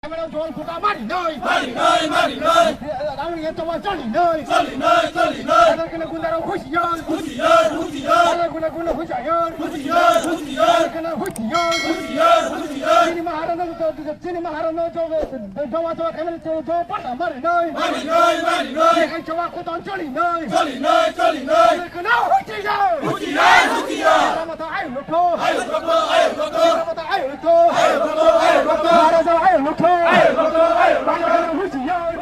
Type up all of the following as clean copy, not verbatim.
জল ফুটা মারি নয় আমি তোমার চলি নয় এখানে গুন্ডারা হুঁশিয়ার এখানে গুন্ডা হুঁশিয়ার এখানে হুঁশিয়ার চিনি মাহারানো জমা জমা খেলে পাটা মারি নয় এখানে জমা কোথাও চলি নয় এখানে হুঁশিয়ার মতো আয় লুঠো মতো আয় লুঠো আয় লুঠো হুঁশিয়ার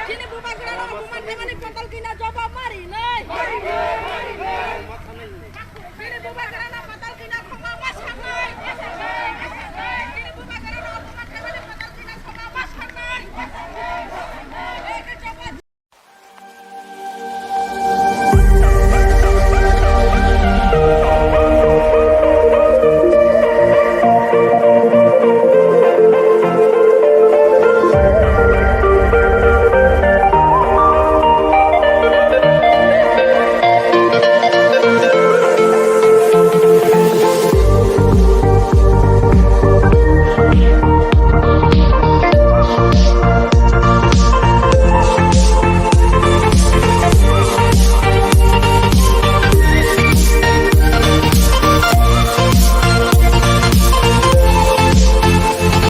Sini bukan kerana hukuman dengan ini patal kina